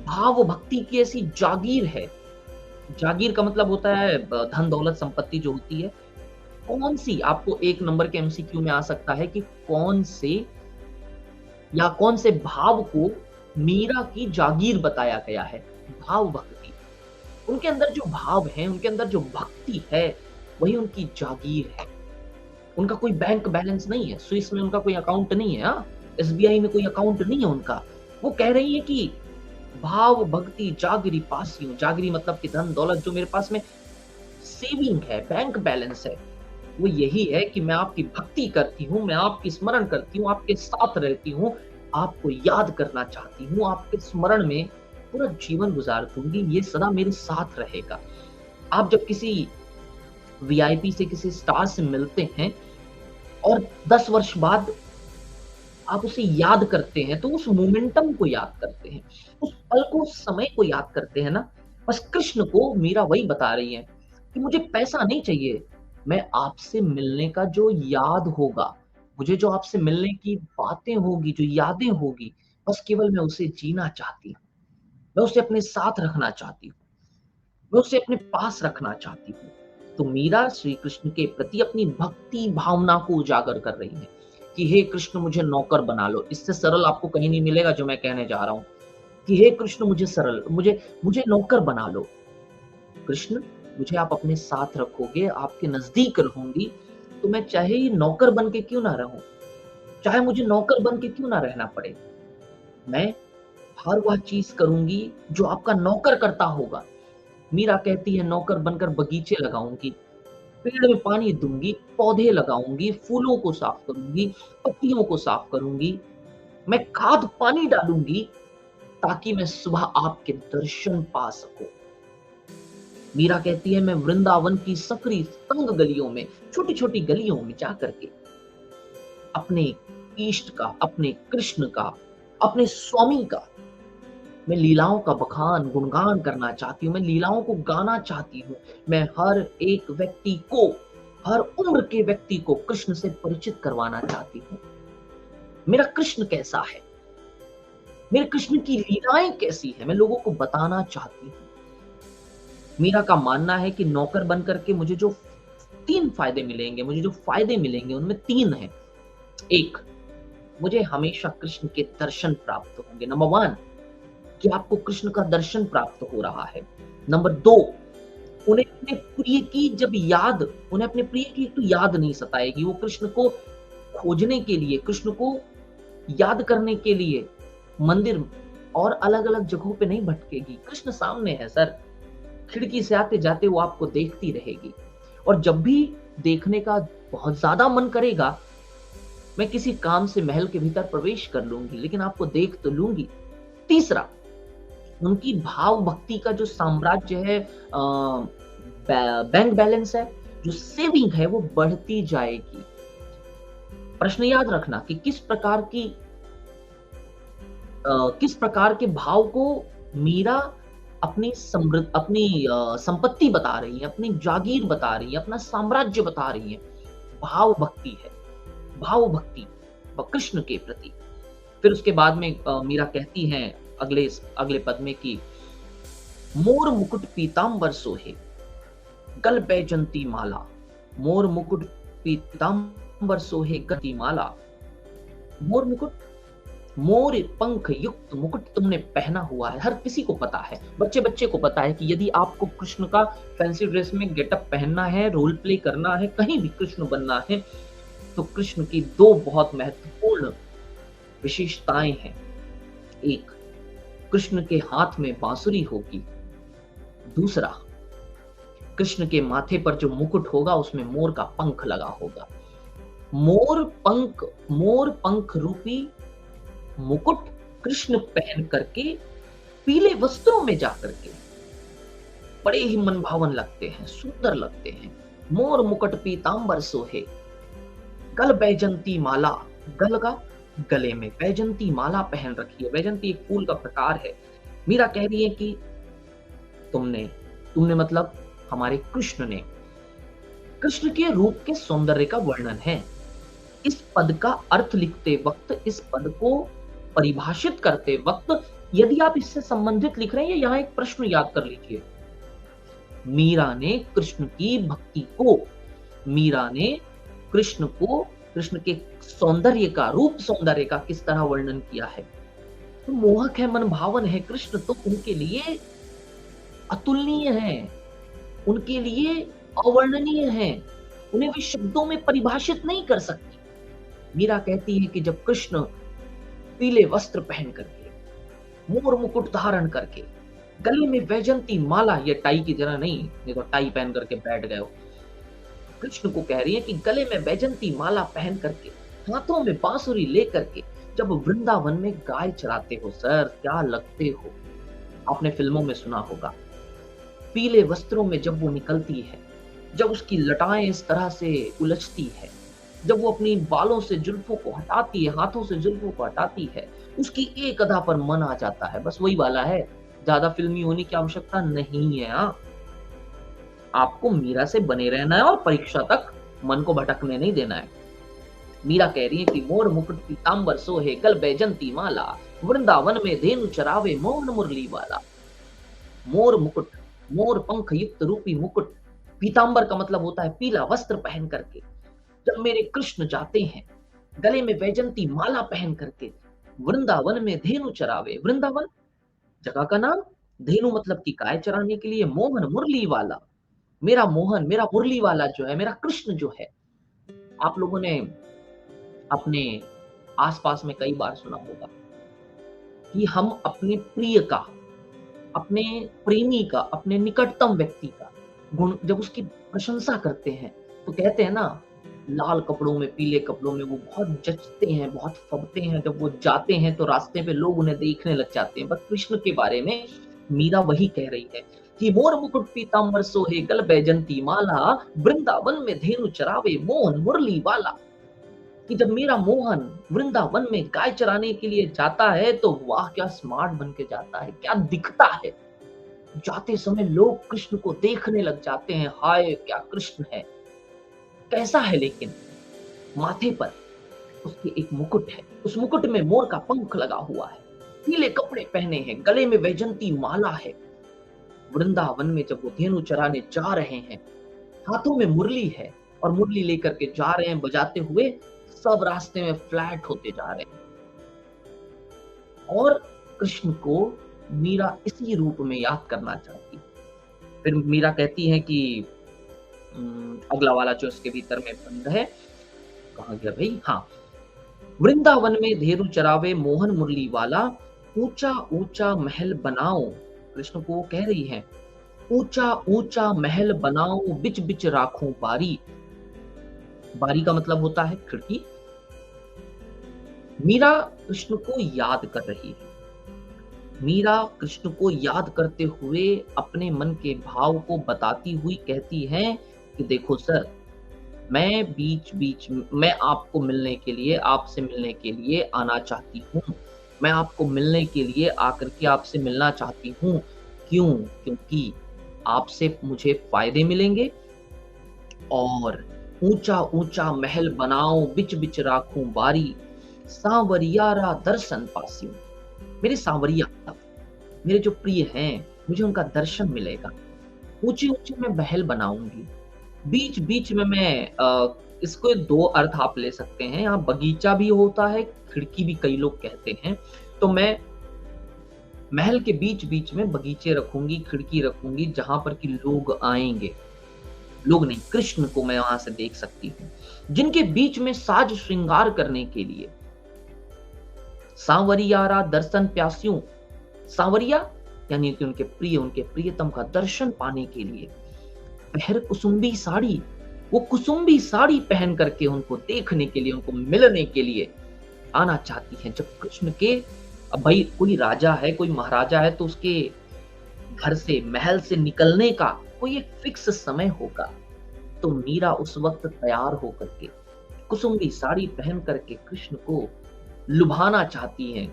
भाव भक्ति की ऐसी जागीर है। जागीर का मतलब होता है धन दौलत संपत्ति जो होती है। कौन सी, आपको एक नंबर के एमसीक्यू में आ सकता है कि कौन से या कौन से भाव को मीरा की जागीर बताया गया है? भाव भक्ति। उनके अंदर जो भाव है, उनके अंदर जो भक्ति है, वही उनकी जागीर है। उनका कोई बैंक बैलेंस नहीं है, स्विस में उनका कोई अकाउंट नहीं है, एसबीआई में कोई अकाउंट नहीं है उनका। वो कह रही है कि भाव भक्ति जागरी पासियों, जागरी मतलब कि धन दौलत जो मेरे पास में सेविंग है, बैंक बैलेंस है, वो यही है कि मैं आपकी भक्ति करती हूँ, मैं आपकी स्मरण करती हूँ, आपके साथ रहती हूँ, आपको याद करना चाहती हूँ, आपके स्मरण में पूरा जीवन गुजार दूंगी, ये सदा मेरे साथ रहेगा। आप जब किसी वीआईपी से, किसी स्टार से मिलते हैं और 10 वर्ष बाद आप उसे याद करते हैं, तो उस मोमेंटम को याद करते हैं, उस पल को, उस समय को याद करते हैं ना। बस कृष्ण को मीरा वही बता रही है कि मुझे पैसा नहीं चाहिए, मैं आपसे मिलने का जो याद होगा, मुझे जो आपसे मिलने की बातें होगी, जो यादें होगी, बस केवल मैं उसे जीना चाहती हूँ। मैं उसे अपने साथ रखना चाहती हूँ। मैं उसे अपने पास रखना चाहती हूँ। तो मीरा श्री कृष्ण के प्रति अपनी भक्ति भावना को उजागर कर रही है कि हे कृष्ण मुझे नौकर बना लो। इससे सरल आपको कहीं नहीं मिलेगा जो मैं कहने जा रहा हूँ कि हे कृष्ण मुझे मुझे नौकर बना लो। कृष्ण मुझे आप अपने साथ रखोगे, आपके नज़दीक रहूँगी, तो मैं चाहे ही नौकर बन के क्यों ना रहूँ, चाहे मुझे नौकर बन के क्यों ना रहना पड़े। मैं हर वह चीज़ करूँगी जो आपका नौकर करता होगा। मीरा कहती है नौकर बनकर बगीचे लगाऊँगी, पेड़ में पानी दूँगी, पौधे लगाऊँगी, फूलों को साफ करूँगी, पत्तियों को साफ करूँगी। मैं खाद पानी डालूँगी ताकि मैं सुबह आपके दर्शन पा सकूँ। मीरा कहती है मैं वृंदावन की सकरी तंग गलियों में, छोटी-छोटी गलियों में जा कर के अपने इष्ट का, अपने कृष्ण का, अपने स्वामी का मैं लीलाओं का बखान, गुणगान करना चाहती हूँ, मैं लीलाओं को गाना चाहती हूँ। मैं हर एक व्यक्ति को, हर उम्र के व्यक्ति को कृष्ण से परिचित करवाना चाहती हूँ। मेरा कृष्ण कैसा है? मेरे कृष्ण की लीलाएँ कैसी हैं? मैं लोगों को बताना चाहती हूँ। मीरा का मानना है कि नौकर बन कर के मुझे जो 3 फ़ायदे मिलेंगे, मुझे जो फ़ायदे मिलेंगे उनमें 3 हैं। 1, मुझे हमेशा कृष्ण के दर्शन प्राप्त होंगे। नंबर 1 कि आपको कृष्ण का दर्शन प्राप्त हो रहा है। नंबर 2 उन्हें अपने प्रिय की जब याद उन्हें अपने प्रिय की तो याद नहीं सताएगी। वो कृष्ण को खोजने के लिए, कृष्ण को याद करने के लिए मंदिर और अलग-अलग जगहों पे नहीं भटकेगी। कृष्ण सामने है सर। खिड़की से आते-जाते वो आपको देखती रहेगी। और जब भी देखने का बहुत ज़्यादा मन करेगा, मैं किसी काम से महल के भीतर प्रवेश कर लूँगी, लेकिन आपको देख तो लूँगी। तीसरा, उनकी भाव भक्ति का जो साम्राज्य है बैंक बैलेंस है, जो सेविंग है वो बढ़ती जाएगी। प्रश्न याद रखना कि किस प्रकार के भाव को मीरा अपनी संपत्ति बता रही है, अपनी जागीर बता रही है, अपना साम्राज्य बता रही है। भाव भक्ति है, भाव भक्ति व कृष्ण के प्रति। फिर उसके बाद में मीरा कहती हैं अगले पद में कि मोर मुकुट पीतांबर सोहे, गल बैजंती माला। मोर मुकुट पीतांबर सोहे गति माला। मोर मुकुट, मोर पंख युक्त मुकुट तुमने पहना हुआ है। हर किसी को पता है, बच्चे-बच्चे को पता है कि यदि आपको कृष्ण का फैंसी ड्रेस में गेटअप पहनना है, रोल प्ले करना है, कहीं भी कृष्ण बनना है, तो कृष्ण की 2 बहुत महत्वपूर्ण विशेषताएँ हैं। 1, कृष्ण के हाथ में बांसुरी होगी। दूसरा, कृष्ण के माथे पर जो मुकुट होगा उसमें मोर का पंख लगा होगा। मोर पंख रूपी मुकुट कृष्ण पहन करके पीले वस्त्रों में जाकर के बड़े ही मनभावन लगते हैं, सुंदर लगते हैं। मोर मुकुट पीतांबर सोहे, गल बैजंती माला। गले में बैजंती माला पहन रखी है। बैजंती एक फूल का प्रकार है। मीरा कह रही है कि तुमने मतलब हमारे कृष्ण ने, कृष्ण के रूप के सौंदर्य का वर्णन है। इस पद का अर्थ लिखते वक्त, इस पद को परिभाषित करते वक्त यदि आप इससे संबंधित लिख रहे हैं, यहाँ एक प्रश्न याद कर लीजिए। मीरा ने कृष्ण की भक्ति को, मीरा ने कृष्ण को, कृष्ण के सौंदर्य का, रूप सौंदर्य का किस तरह वर्णन किया है। तो मोहक है, मनभावन है। कृष्ण तो उनके लिए अतुलनीय है, उनके लिए अवर्णनीय है। उन्हें वे शब्दों में परिभाषित नहीं कर सकती। मीरा कहती है कि जब कृष्ण पीले वस्त्र पहन करके, मोर मुकुट धारण करके, गले में वैजंती माला, ये टाई की तरह नहीं तो टाई पहन करके बैठ गए हो। कृष्ण को कह रही है कि गले में वैजंती माला पहन करके, हाथों में बांसुरी लेकर के जब वृंदावन में गाय चराते हो सर, क्या लगते हो। आपने फिल्मों में सुना होगा, पीले वस्त्रों में जब वो निकलती है, जब उसकी लटाएं इस तरह से उलझती है, जब वो अपनी बालों से जुल्फों को हटाती है, हाथों से जुल्फों को हटाती है, उसकी एक अदा पर मन आ जाता है। बस वही वाला है, ज्यादा फिल्मी होने की आवश्यकता नहीं है। हाँ, आपको मीरा से बने रहना है और परीक्षा तक मन को भटकने नहीं देना है। मीरा कह रही है कि मोर मुकुट पीतांबर सोहे गल बैजंती माला, वृंदावन में धेनु चरावे मोहन मुरली वाला। मोर मुकुट, मोर पंख युक्त रूपी मुकुट, पीतांबर का मतलब होता है पीला वस्त्र पहन करके। जब मेरे कृष्ण जाते हैं गले में वैजंती माला पहन करके, वृंदावन में धेनु चरावे, वृंदावन जगह का नाम, धेनु मतलब कि गाय चराने के लिए, मोहन मुरली वाला, मेरा मोहन, मेरा मुरली वाला जो है, मेरा कृष्ण जो है। आप लोगों ने अपने आसपास में कई बार सुना होगा कि हम अपने प्रिय का, अपने प्रेमी का, अपने निकटतम व्यक्ति का गुण जब उसकी प्रशंसा करते हैं तो कहते हैं ना, लाल कपड़ों में, पीले कपड़ों में वो बहुत जचते हैं, बहुत फबते हैं। जब वो जाते हैं तो रास्ते पे लोग उन्हें देखने लग जाते हैं। बस कृष्ण के बारे में मीरा वही कह रही है कि मोर मुकुट पीतांबर सोहे गल बैजंती माला, वृंदावन में धेनु चरावे मोहन मुरली वाला। कि जब मेरा मोहन वृंदावन में गाय चराने के लिए जाता है तो वाह क्या स्मार्ट बन के जाता है, क्या दिखता है। जाते समय लोग कृष्ण को देखने लग जाते हैं, हाय क्या कृष्ण है, कैसा है। लेकिन माथे पर उसके एक मुकुट है, उस मुकुट में मोर का पंख लगा हुआ है, पीले कपड़े पहने हैं, गले में वैजंती माला है। वृंदावन में जब वो धेनु चराने जा रहे हैं, हाथों में मुरली है और मुरली लेकर के जा रहे हैं बजाते हुए, सब रास्ते में फ्लैट होते जा रहे हैं। और कृष्ण को मीरा इसी रूप में याद करना चाहती। फिर मीरा कहती है कि अगला वाला जो इसके भीतर में बंद है, कहाँ गया भाई, हाँ, वृंदावन में धेनु चरावे मोहन मुरली वाला, ऊंचा ऊंचा महल बनाओ। कृष्ण को वो कह रही है, ऊंचा ऊंचा महल बनाओ, बिच बिच राखूं बारी। बारी का मतलब होता है खिड़की। मीरा कृष्ण को याद कर रही है। मीरा कृष्ण को याद करते हुए अपने मन के भाव को बताती हुई कहती है कि देखो सर, मैं बीच बीच में आपको मिलने के लिए, आपसे मिलने के लिए आना चाहती हूँ। मैं आपको मिलने के लिए आकर के आपसे मिलना चाहती हूँ। क्यों? क्योंकि आपसे मुझे फायदे मिलेंगे। और ऊंचा ऊंचा महल बनाओ, बिच बिच राखूं बारी, सांवरियारा दर्शन पासियो। मेरे सांवरिया, मेरे जो प्रिय हैं, मुझे उनका दर्शन मिलेगा। ऊंचे ऊंचे मैं महल बनाऊंगी, बीच बीच में मैं इसको दो अर्थ आप ले सकते हैं। यहाँ बगीचा भी होता है, खिड़की भी कई लोग कहते हैं। तो मैं महल के बीच बीच में बगीचे रखूंगी, खिड़की रखूंगी, जहां पर कि लोग आएंगे। लोग नहीं, कृष्ण को मैं वहां से देख सकती हूँ, जिनके बीच में साज श्रृंगार करने के लिए। सांवरियारा दर्शन प्यासियों, सांवरिया यानी कि उनके प्रिय, उनके प्रियतम का दर्शन पाने के लिए। पहर कुसुम्बी साड़ी, वो कुसुम्बी साड़ी पहन करके उनको देखने के लिए, उनको मिलने के लिए आना चाहती हैं। जब कृष्ण के, अब भाई कोई राजा है, कोई महाराजा है, तो उसके घर से, महल से निकलने का कोई एक फिक्स समय होगा। तो मीरा उस वक्त तैयार होकर के, कुसुम्बी साड़ी पहन करके कृष्ण को लुभाना चाहती हैं,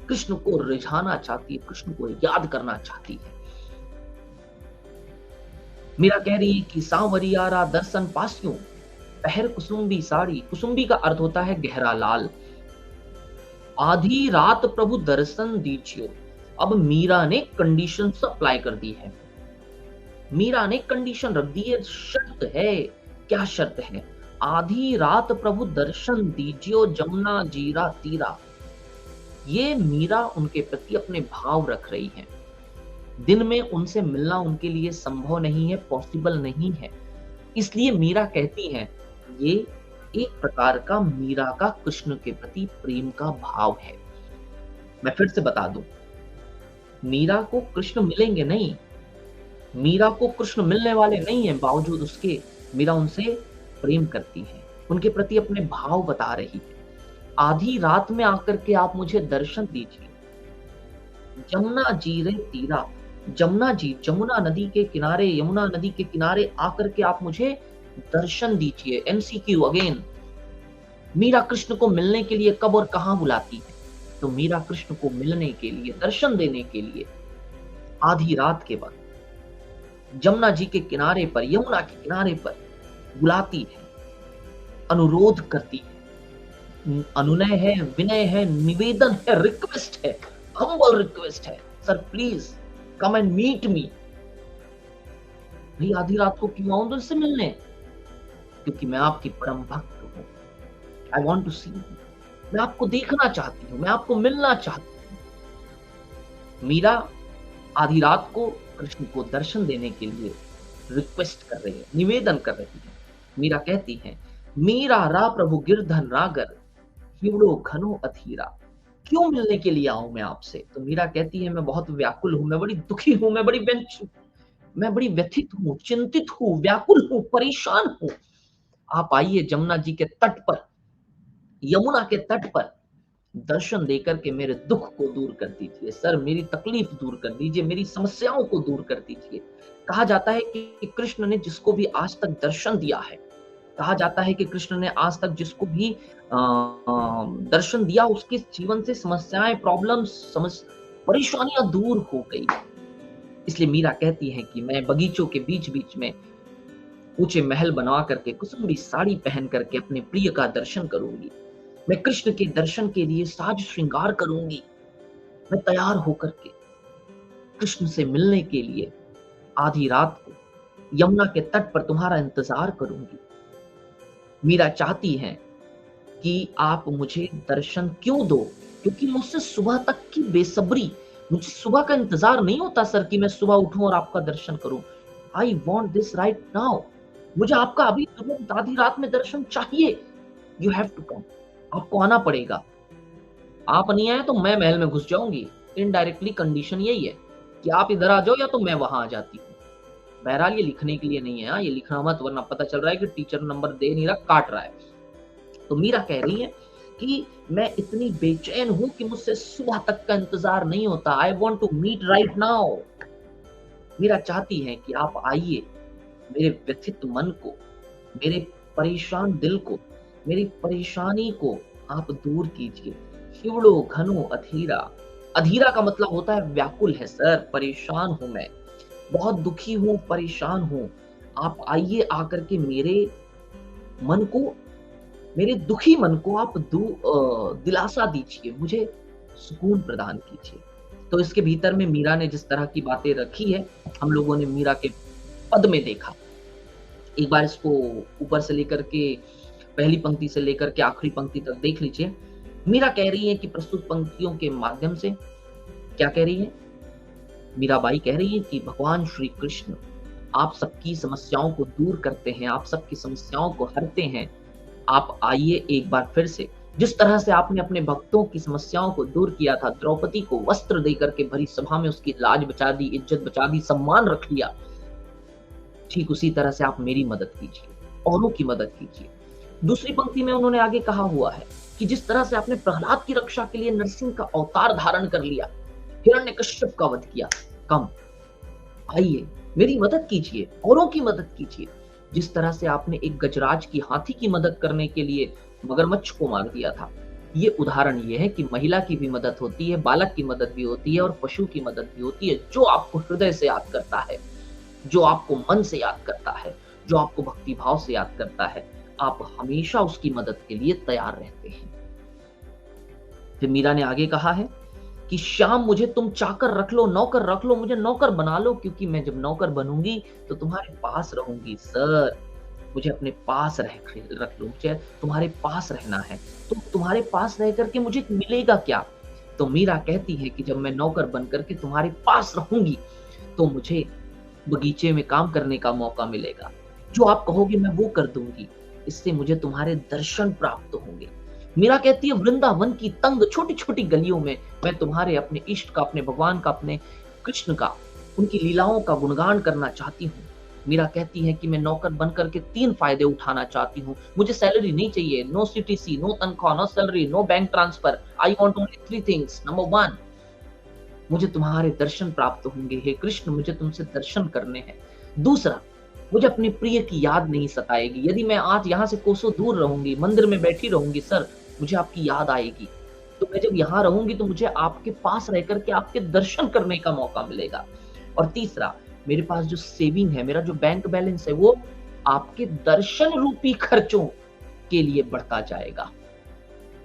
कृष्ण को रिझाना चाहती है, कृष्ण को याद करना चाहती है। मीरा कह रही है कि सांवरियारा दर्शन पासियों, पहर कुसुम्बी साड़ी। कुसुम्बी का अर्थ होता है गहरा लाल। आधी रात प्रभु दर्शन दीजियो। अब मीरा ने कंडीशन अप्लाई कर दी है। मीरा ने कंडीशन रख दी है, शर्त है। क्या शर्त है? आधी रात प्रभु दर्शन दीजियो, जमुना जीरा तीरा। ये मीरा उनके प्रति अपने भाव रख रही है। दिन में उनसे मिलना उनके लिए संभव नहीं है, पॉसिबल नहीं है। इसलिए मीरा कहती है, ये एक प्रकार का मीरा का कृष्ण के प्रति प्रेम का भाव है। मैं फिर से बता दूं, मीरा को कृष्ण मिलेंगे नहीं, मीरा को कृष्ण मिलने वाले नहीं है, बावजूद उसके मीरा उनसे प्रेम करती है, उनके प्रति अपने भाव बता रही है। आधी रात में आकर के आप मुझे दर्शन दीजिए। जमुना जी रे तीरा, जमुना जी, जमुना नदी के किनारे, यमुना नदी के किनारे आकर के आप मुझे दर्शन दीजिए। एमसीक्यू अगेन, मीरा कृष्ण को मिलने के लिए कब और कहां बुलाती है? तो मीरा कृष्ण को मिलने के लिए, दर्शन देने के लिए आधी रात के बाद। जमुना जी के किनारे पर, यमुना के किनारे पर बुलाती है, अनुरोध करती है, अनुनय है, विनय है, निवेदन है, रिक्वेस्ट है, हम्बल रिक्वेस्ट है, sir please come and meet me. भाई आधी रात को क्यों आऊं तुझसे मिलने? क्योंकि मैं आपकी परम भक्त हूं। I want to see you. मैं आपको देखना चाहती हूँ, मैं आपको मिलना चाहती हूँ। मीरा आधी रात को कृष्ण को दर्शन देने के लिए रिक्वेस्ट कर रही है, निवेदन कर रही है। मीरा कहती है, मीरा रा प्रभु गिरधन रागर, हिवड़ो घनो अधीरा। क्यों मिलने के लिए आऊं मैं आपसे? तो मीरा कहती है, मैं बहुत व्याकुल हूं, मैं बड़ी दुखी हूं, मैं बड़ी व्यथित हूं, चिंतित हूं, व्याकुल हूं, परेशान हूं। आप आइए जमुना जी के तट पर, यमुना के तट पर दर्शन देकर के मेरे दुख को दूर कर दीजिए। सर मेरी तकलीफ दूर कर दीजिए, मेरी समस्याओं को दूर कर दीजिए। कहा जाता है कि कृष्ण ने जिसको भी आज तक दर्शन दिया है, कहा जाता है कि कृष्ण ने आज तक जिसको भी दर्शन दिया, उसके जीवन से समस्याएं, प्रॉब्लम्स, परेशानियां दूर हो गई। इसलिए मीरा कहती है कि मैं बगीचों के बीच बीच में ऊंचे महल बनवा करके, कुसुम्बी साड़ी पहन करके अपने प्रिय का दर्शन करूंगी। मैं कृष्ण के दर्शन के लिए साज श्रृंगार करूंगी। मैं तैयार होकर के कृष्ण से मिलने के लिए आधी रात को यमुना के तट पर तुम्हारा इंतजार करूंगी। मीरा चाहती है कि आप मुझे दर्शन क्यों दो, क्योंकि मुझसे सुबह तक की बेसब्री, मुझे सुबह का इंतजार नहीं होता सर कि मैं सुबह उठूं और आपका दर्शन करूं। I want this right now. मुझे आपका अभी तुरंत आधी रात में दर्शन चाहिए। You have to come. आपको आना पड़ेगा। आप नहीं आए तो मैं महल में घुस जाऊंगी। इनडायरेक्टली कंडीशन यही है कि आप इधर आ जाओ या तो मैं वहां आ जाती हूँ। बहरहाल ये लिखने के लिए नहीं है, ये लिखना मत, वरना पता चल रहा है कि टीचर नंबर दे नहीं रहा, काट रहा है। तो मीरा कह रही है कि मैं इतनी बेचैन हूं कि मुझसे सुबह तक का इंतजार नहीं होता। I want to meet right now. Meera चाहती है कि आप आइए, मेरे व्यथित मन को, मेरे परेशान दिल को, मेरी परेशानी को आप दूर कीजिए। हिवड़ो घनो अधीरा। अधीरा का मतलब होता है व्याकुल है सर, परेशान हूं मैं, बहुत दुखी हूं, परेशान हूं। आप आइए, आकर के मेरे मन को, मेरे दुखी मन को आप दिलासा दीजिए, मुझे सुकून प्रदान कीजिए। तो इसके भीतर में मीरा ने जिस तरह की बातें रखी है, हम लोगों ने मीरा के पद में देखा। एक बार इसको ऊपर से लेकर के, पहली पंक्ति से लेकर के आखिरी पंक्ति तक देख लीजिए। मीरा कह रही है कि प्रस्तुत पंक्तियों के माध्यम से क्या कह रही है? मीराबाई कह रही है कि भगवान श्री कृष्ण आप सबकी समस्याओं को दूर करते हैं, आप सबकी समस्याओं को हरते हैं। आप आइए एक बार फिर से, जिस तरह से आपने अपने भक्तों की समस्याओं को दूर किया था, द्रौपदी को वस्त्र देकर के भरी सभा में उसकी लाज बचा दी, इज्जत बचा दी, सम्मान रख लिया, ठीक उसी तरह से आप मेरी मदद कीजिए, औरों की मदद कीजिए। दूसरी पंक्ति में उन्होंने आगे कहा हुआ है कि जिस तरह से आपने प्रहलाद की रक्षा के लिए नरसिंह का अवतार धारण कर लिया, हिरण्यकश्यप का वध किया, कम आइए मेरी मदद कीजिए, औरों की मदद कीजिए। जिस तरह से आपने एक गजराज की, हाथी की मदद करने के लिए मगरमच्छ को मार दिया था। ये उदाहरण ये है कि महिला की भी मदद होती है, बालक की मदद भी होती है और पशु की मदद भी होती है। जो आपको हृदय से याद करता है, जो आपको मन से याद करता है, जो आपको भक्ति भाव से याद करता है, आप हमेशा उसकी मदद के लिए तैयार रहते हैं। फिर मीरा ने आगे कहा है कि श्याम मुझे तुम चाकर रख लो, नौकर रख लो, मुझे नौकर बना लो, क्योंकि मैं जब नौकर बनूंगी तो तुम्हारे पास रहूंगी। सर मुझे अपने पास रख लो, मुझे तुम्हारे पास रहना है। तो तुम्हारे पास रह करके मुझे मिलेगा क्या? तो मीरा कहती है कि जब मैं नौकर बन करके तुम्हारे पास रहूंगी तो मुझे बगीचे में काम करने का मौका मिलेगा। जो आप कहोगे मैं वो कर दूंगी। इससे मुझे तुम्हारे दर्शन प्राप्त होंगे। मीरा कहती है वृंदावन की तंग छोटी छोटी गलियों में मैं तुम्हारे, अपने इष्ट का, अपने भगवान का, अपने कृष्ण का, उनकी लीलाओं का गुणगान करना चाहती हूँ। मीरा कहती है कि मैं नौकर बनकर के 3 फायदे उठाना चाहती हूँ। मुझे सैलरी नहीं चाहिए, नो सीटीसी, नो तनख्वाह, no salary, no bank transfer. I want only 3 things. Number 1, मुझे तुम्हारे दर्शन प्राप्त होंगे। हे कृष्ण, मुझे तुमसे दर्शन करने हैं। दूसरा, मुझे अपने प्रिय की याद नहीं सताएगी। यदि मैं आज यहाँ से कोसों दूर रहूंगी, मंदिर में बैठी रहूंगी सर, मुझे आपकी याद आएगी। तो मैं जब यहाँ रहूंगी तो मुझे आपके पास रह करके आपके दर्शन करने का मौका मिलेगा। और तीसरा, मेरे पास जो सेविंग है, मेरा जो बैंक बैलेंस है, वो आपके दर्शन रूपी खर्चों के लिए बढ़ता जाएगा।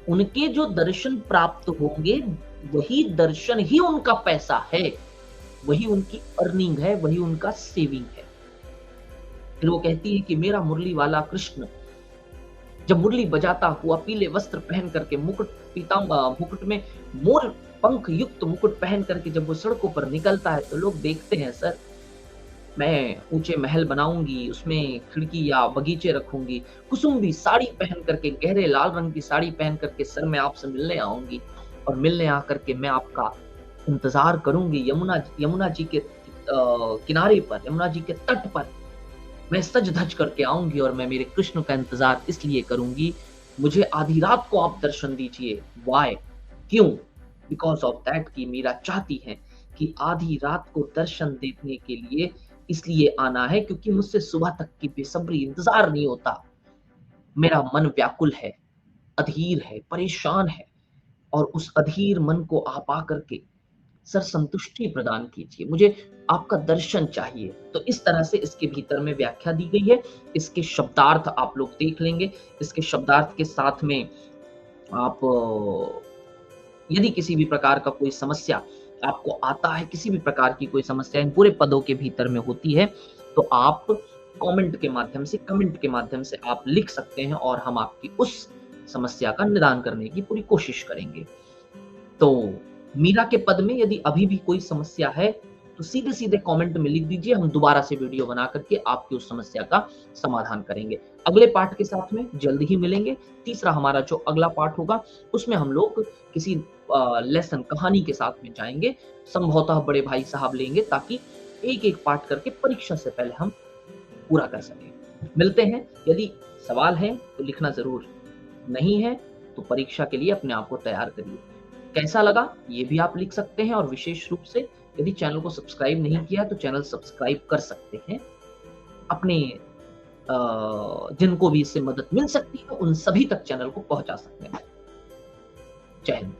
उनके जो दर्शन प्राप्त होंगे, वही दर्शन ही उनका पैसा है, वही उनकी अर्निंग है, वही उनका सेविंग है। फिर वो कहती है कि मेरा मुरली वाला कृष्ण जब मुरली बजाता हुआ पीले वस्त्र पहन करके मुकुट में मोर पंख युक्त मुकुट पहन करके जब वो सड़कों पर निकलता है, तो लोग देखते हैं, सर मैं ऊंचे महल बनाऊंगी, उसमें खिड़की या बगीचे रखूंगी, कुसुम्बी साड़ी पहन करके, गहरे लाल रंग की साड़ी पहन करके सर मैं आपसे मिलने आऊंगी, और मिलने आकर के मैं आपका इंतजार करूंगी यमुना जी के किनारे पर, यमुना जी के तट पर मैं सज धज करके आऊंगी, और मैं मेरे कृष्ण का इंतजार इसलिए करूंगी, मुझे आधी रात को आप दर्शन दीजिए। वाई? क्यों? बिकॉज ऑफ दैट कि मीरा चाहती है कि आधी रात को दर्शन देखने के लिए इसलिए आना है क्योंकि मुझसे सुबह तक की बेसब्री इंतजार नहीं होता। मेरा मन व्याकुल है, अधीर है, परेशान है, और उस अधीर मन को आप आकर के सर संतुष्टि प्रदान कीजिए, मुझे आपका दर्शन चाहिए। तो इस तरह से इसके भीतर में व्याख्या दी गई है। इसके शब्दार्थ आप लोग देख लेंगे। इसके शब्दार्थ के साथ में आप यदि किसी भी प्रकार का कोई समस्या आपको आता है, किसी भी प्रकार की कोई समस्या इन पूरे पदों के भीतर में होती है, तो आप कमेंट के माध्यम से आप लिख सकते हैं, और हम आपकी उस समस्या का निदान करने की पूरी कोशिश करेंगे। तो मीरा के पद में यदि अभी भी कोई समस्या है, तो सीधे-सीधे कमेंट में लिख दीजिए, हम दोबारा से वीडियो बना करके आपकी उस समस्या का समाधान करेंगे। अगले पार्ट के साथ में जल्द ही मिलेंगे। तीसरा हमारा जो अगला पार्ट होगा, उसमें हम लोग किसी लेसन कहानी के साथ में जाएँगे, संभवतः बड़े भाई साहब लेंगे, ताकि एक-एक पार्ट करके परीक्षा से पहले हम पूरा कर सकें। मिलते हैं। यदि सवाल है तो लिखना ज़रूर, नहीं है तो परीक्षा के लिए अपने आप को तैयार करिए। कैसा लगा ये भी आप लिख सकते हैं, और विशेष रूप से यदि चैनल को सब्सक्राइब नहीं किया है तो चैनल सब्सक्राइब कर सकते हैं। अपने जिनको भी इससे मदद मिल सकती है उन सभी तक चैनल को पहुंचा सकते हैं। जय हिंद।